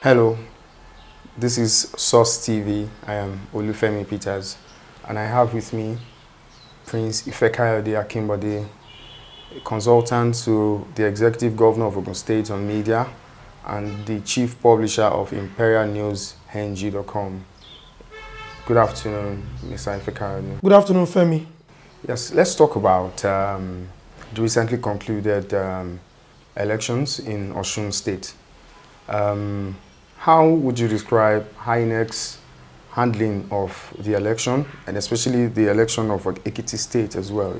Hello, this is Source TV. I am Femi Peters, and I have with me Prince Ifekayode Akinbode, a consultant to the Executive Governor of Ogun State on media and the Chief Publisher of imperialnewsng.com. Good afternoon, Mr. Ifekayode. Good afternoon, Femi. Yes, let's talk about the recently concluded elections in Osun State. How would you describe INEC's handling of the election, and especially the election of Ekiti State as well?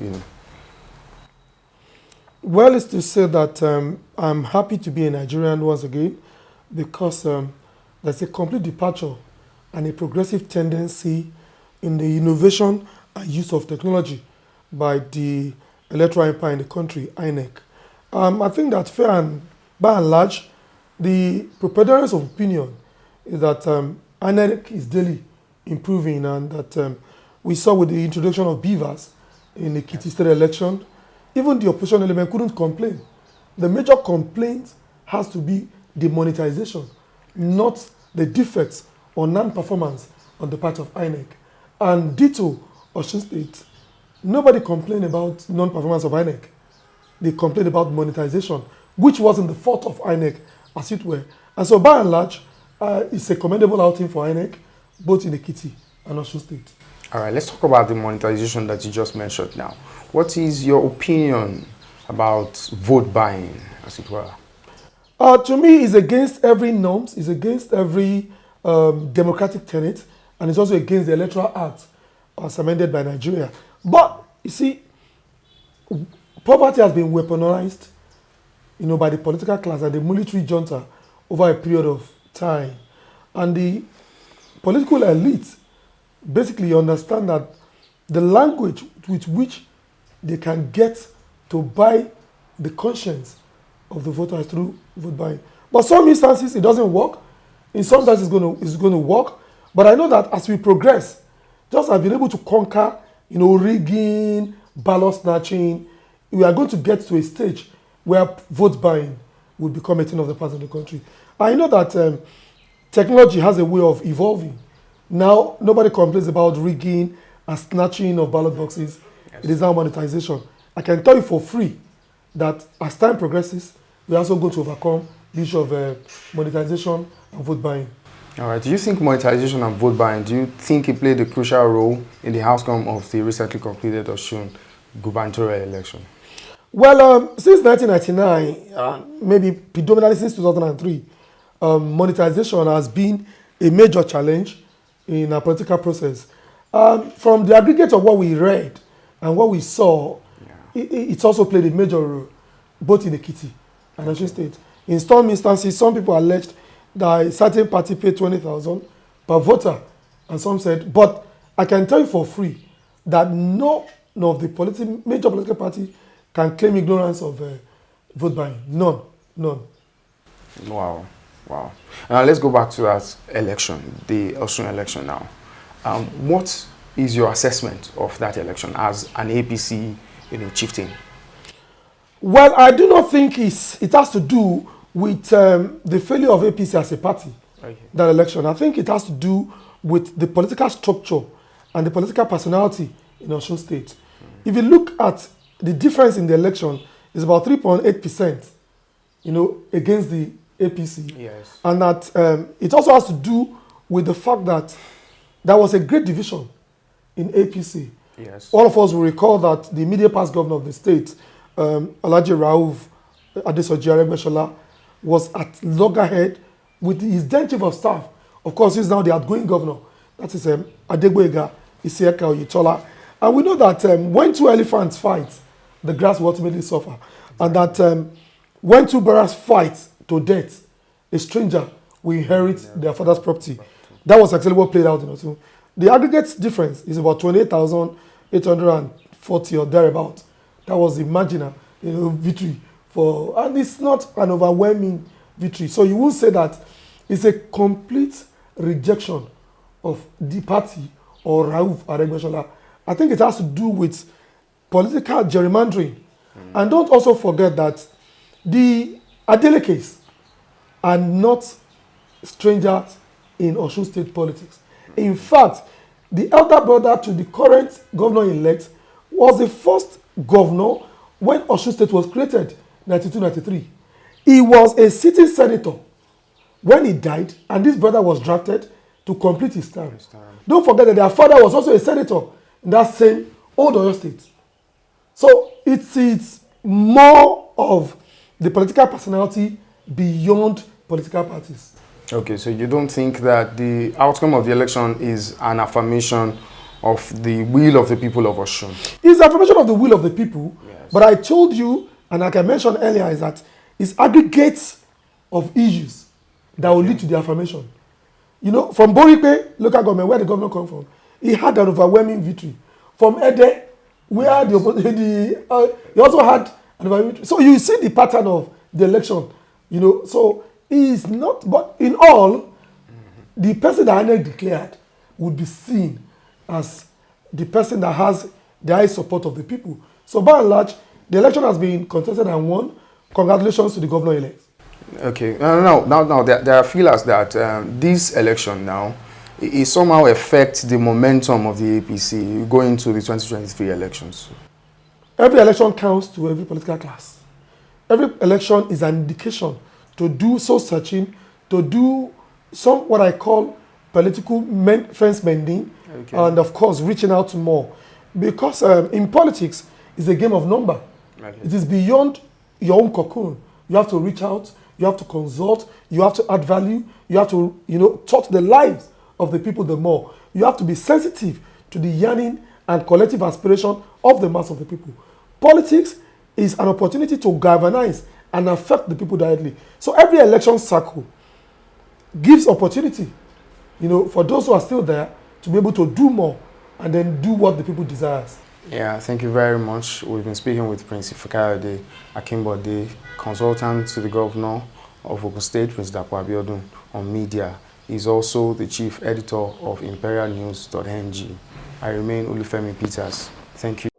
Well, it's to say that I'm happy to be a Nigerian once again, because there's a complete departure and a progressive tendency in the innovation and use of technology by the electoral empire in the country, INEC. I think that by and large, the preponderance of opinion is that INEC is daily improving, and that we saw with the introduction of beavers in the Ekiti State election, even the opposition element couldn't complain. The major complaint has to be the monetization, not the defects or non-performance on the part of INEC. And ditto Osun State, nobody complained about non-performance of INEC. They complained about monetization, which wasn't the fault of INEC, as it were. And so by and large, it's a commendable outing for INEC, both in Ekiti and Osun State. All right, let's talk about the monetization that you just mentioned now. What is your opinion about vote buying, as it were? To me, it's against every norms, it's against every democratic tenet, and it's also against the Electoral Act as amended by Nigeria. But, you see, poverty has been weaponized, by the political class and the military junta over a period of time. And the political elite basically understand that the language with which they can get to buy the conscience of the voters through vote buying. But some instances it doesn't work. In some cases it's going to work. But I know that as we progress, just as being able to conquer, rigging, ballot snatching, we are going to get to a stage where vote buying will become a thing of the past in the country. I know that technology has a way of evolving. Now, nobody complains about rigging and snatching of ballot boxes. Yes. It is now monetization. I can tell you for free that as time progresses, we're also going to overcome the issue of monetization and vote buying. All right. Do you think monetization and vote buying, do you think it played a crucial role in the outcome of the recently completed Osun gubernatorial election? Well, since 1999, maybe predominantly since 2003, monetization has been a major challenge in our political process. From the aggregate of what we read and what we saw, it's also played a major role, both in Ekiti and Osun State. In some instances, some people alleged that a certain party paid 20,000 per voter, and some said, but I can tell you for free that none of the major political party can claim ignorance of vote buying. None. Wow. Now let's go back to that election, the Osun election now. What is your assessment of that election as an APC chieftain? Well, I do not think it has to do with the failure of APC as a party, that election. I think it has to do with the political structure and the political personality in Osun State. If you look at the difference in the election, is about 3.8%, against the APC. Yes. And that it also has to do with the fact that there was a great division in APC. Yes. All of us will recall that the immediate past governor of the state, Alhaji Rauf Adesoji, was at loggerhead with his then chief of staff. Of course, he's now the outgoing governor. That is Ifekayode Oyetola. And we know that when two elephants fight, the grass will ultimately suffer. And that when two brothers fight to death, a stranger will inherit their father's property. That was actually what played out in Osun. The aggregate difference is about 28,840 or thereabout. That was the marginal victory and it's not an overwhelming victory. So you won't say that it's a complete rejection of the party or Rauf Aregbesola. I think it has to do with political gerrymandering. And don't also forget that the Adelekes are not strangers in Osun State politics. In fact, the elder brother to the current governor-elect was the first governor when Osun State was created, 1992-93. He was a sitting senator when he died, and this brother was drafted to complete his term. Don't forget that their father was also a senator in that same old Oyo State. So it's more of the political personality beyond political parties. Okay, so you don't think that the outcome of the election is an affirmation of the will of the people of Osun? It's an affirmation of the will of the people, yes. But I told you, and like I mentioned earlier, is that it's aggregates of issues that will lead to the affirmation. You know, from Boripe local government, where the governor come from, he had an overwhelming victory. From Ede, where he also had an overwhelming victory. So you see the pattern of the election, you know. So he is not, but in all, the person that INEC declared would be seen as the person that has the high support of the people. So by and large, the election has been contested and won. Congratulations to the governor-elect. Okay, now there are feelers that this election now, it somehow affects the momentum of the APC going into the 2023 elections. Every election counts to every political class. Every election is an indication to do soul searching, to do some what I call political fence mending, okay, and of course reaching out to more. Because in politics, it's a game of number. Okay. It is beyond your own cocoon. You have to reach out, you have to consult, you have to add value, you have to, you know, touch the lives of the people the more. You have to be sensitive to the yearning and collective aspiration of the mass of the people. Politics is an opportunity to galvanize and affect the people directly. So every election cycle gives opportunity, you know, for those who are still there to be able to do more and then do what the people desires. Yeah, thank you very much. We've been speaking with Prince Ifekayode Akinbode, consultant to the governor of Ogun State, Prince Dapo Abiodun, on media. He's also the chief editor of imperialnews.ng. I remain Olufemi Peters. Thank you.